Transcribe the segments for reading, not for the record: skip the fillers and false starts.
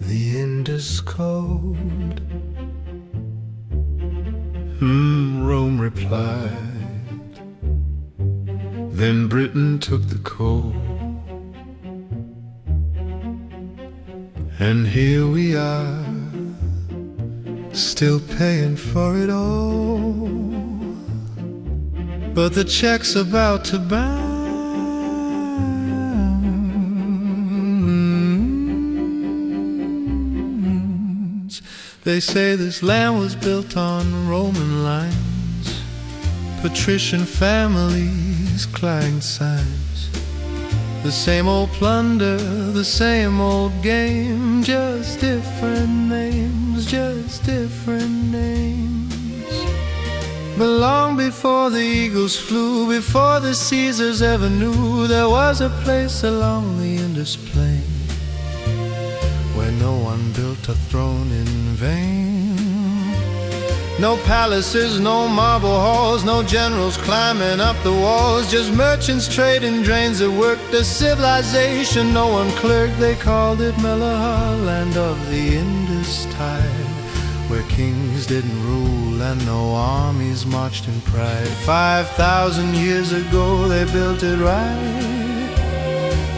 The Indus cold. Rome replied. Then Britain took the coal. And here we are, still paying for it all. But the check's about to bounce. They say this land was built on Roman lines, patrician families, clanged signs. The same old plunder, the same old game, just different names, just different names. But long before the eagles flew, before the Caesars ever knew, there was a place along the Indus plain where no one built a throne in vain. No palaces, no marble halls, no generals climbing up the walls, just merchants trading drains that worked a civilization no one clerked. They called it Meluhha, land of the Indus tide, where kings didn't rule and no armies marched in pride. 5,000 years ago they built it right,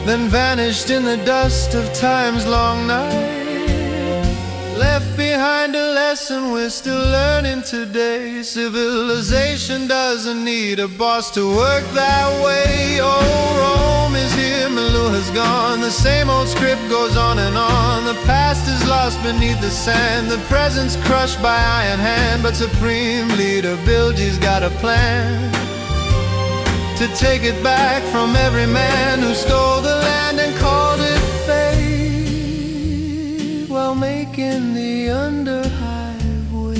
then vanished in the dust of time's long night. Left behind a lesson we're still learning today. Civilization doesn't need a boss to work that way. Oh, Rome is here, Meluhha's gone. The same old script goes on and on. The past is lost beneath the sand. The present's crushed by iron hand. But Supreme Leader Bilji's got a plan to take it back from every man who stole the land and called it fate, while making the underhighway.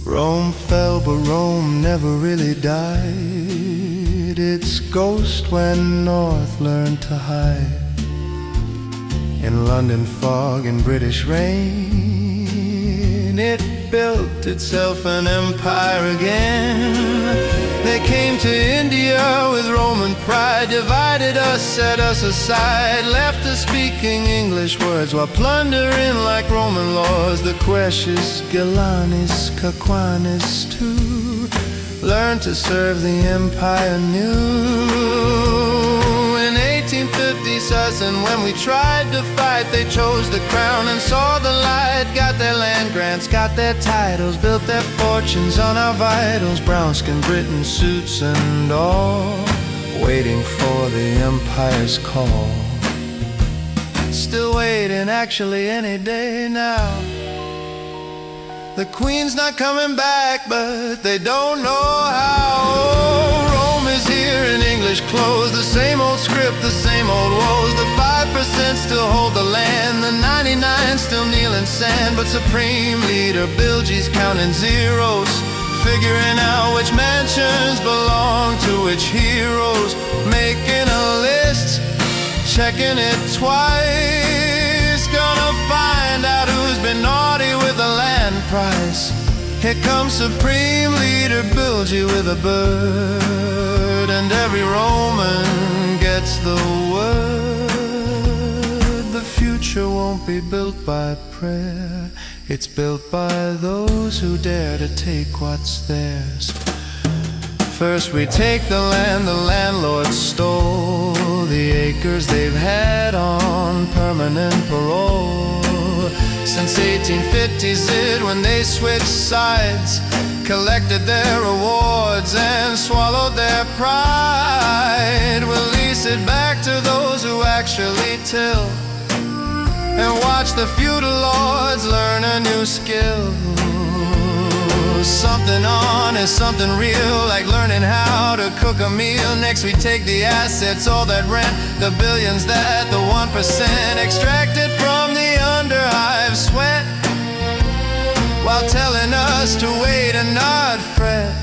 Rome fell, but Rome never really died. Its ghost went north, learned to hide in London fog and British rain. It built itself an empire again. They came to India with Roman pride, divided us, set us aside, left us speaking English words while plundering like Roman lords. The Queshes, Gilanis, Kakwanis too learned to serve the empire new. In 1857, when we tried to fight, they chose the crown and saw the light. Got their land grants, got their titles, built their fortunes on our vitals. Brown-skinned Britain suits and all, waiting for the empire's call. Still waiting, actually, any day now. The Queen's not coming back, but they don't know how. Oh, Rome is here in English clothes, the same old script, the same old woes. The 5% still hold the land, the 99 still kneel in sand. But Supreme Leader Bilji's counting zeros, figuring out which mansions belong to which heroes, making a list, checking it twice. Gonna find out who's been naughty with the land price. Here comes Supreme Leader Bilji with a bird, and every Roman gets the word. The future won't be built by prayer, it's built by those who dare to take what's theirs. First we take the land the landlord stole, the acres they've had on permanent parole. Since 1850s it, when they switched sides, collected their rewards and swallowed their pride. We'll lease it back to those who actually till, and watch the feudal lords learn a new skill. Something honest, something real, like learning how to cook a meal. Next we take the assets, all that rent, the billions that the 1% extracted from the underhive sweat, while telling us to wait and not fret.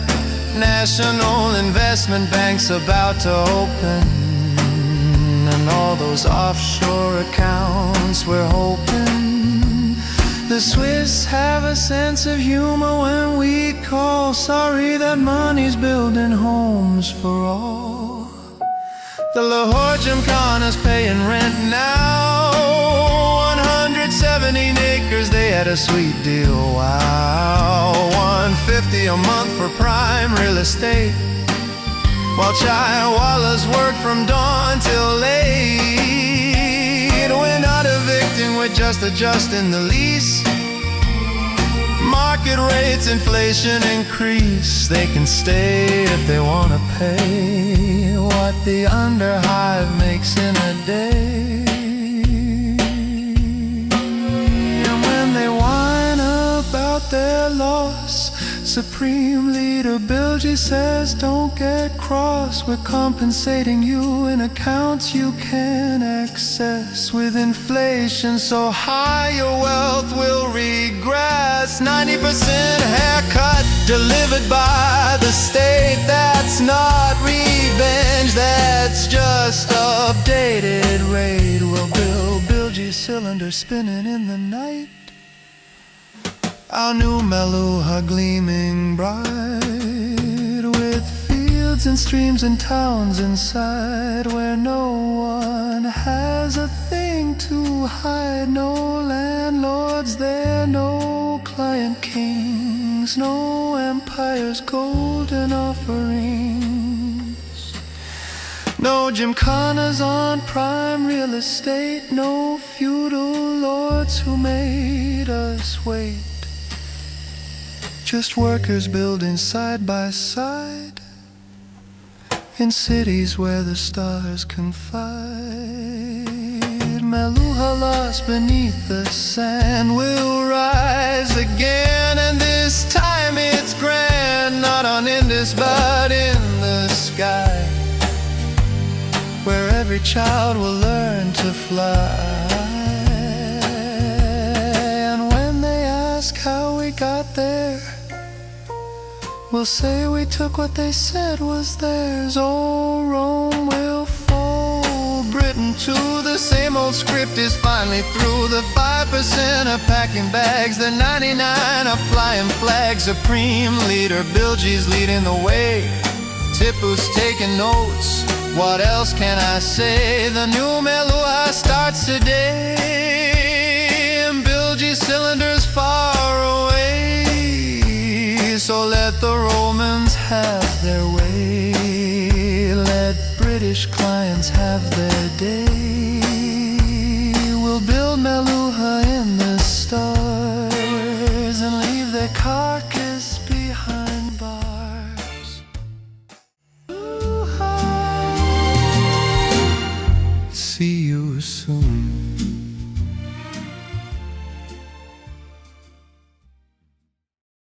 National investment banks about to open, and all those offshore accounts we're hoping. The Swiss have a sense of humor when we call sorry that money's building homes for all. The Lahore Gymkhana's paying rent now, 117 acres, they had a sweet deal, wow. 150 a month for prime real estate, while chai wallahs work from dawn till late. We're not evicting, we're just adjusting the lease. Market rates, inflation increase. They can stay if they want to pay what the underhive makes in a day. And when they whine about their loss, Supreme Leader Bilgi says, don't get cross. We're compensating you in accounts you can access. With inflation so high your wealth will regress. 90% haircut delivered by the state. That's not revenge, that's just updated rate. Will Bilgi cylinder spinning in the night. Our new Meluhha gleaming bright, with fields and streams and towns inside, where no one has a thing to hide. No landlords there, no client kings, no empire's golden offerings, no gymkhanas on prime real estate, no feudal lords who made us wait. Just workers building side by side in cities where the stars confide. Meluhha lost beneath the sand will rise again, and this time it's grand. Not on Indus but in the sky, where every child will learn to fly. And when they ask how we got there, we'll say we took what they said was theirs. Oh, Rome will fall, Britain too. The same old script is finally through. The 5% are packing bags, the 99 are flying flags. Supreme Leader Bilgi's leading the way, Tipu's taking notes. What else can I say? The new Meluhha starts today, and Bilgi cylinders far away. So let the Romans have their way, let British clients have their day. We'll build Meluhha in the stars and leave their carcass behind bars. See you soon.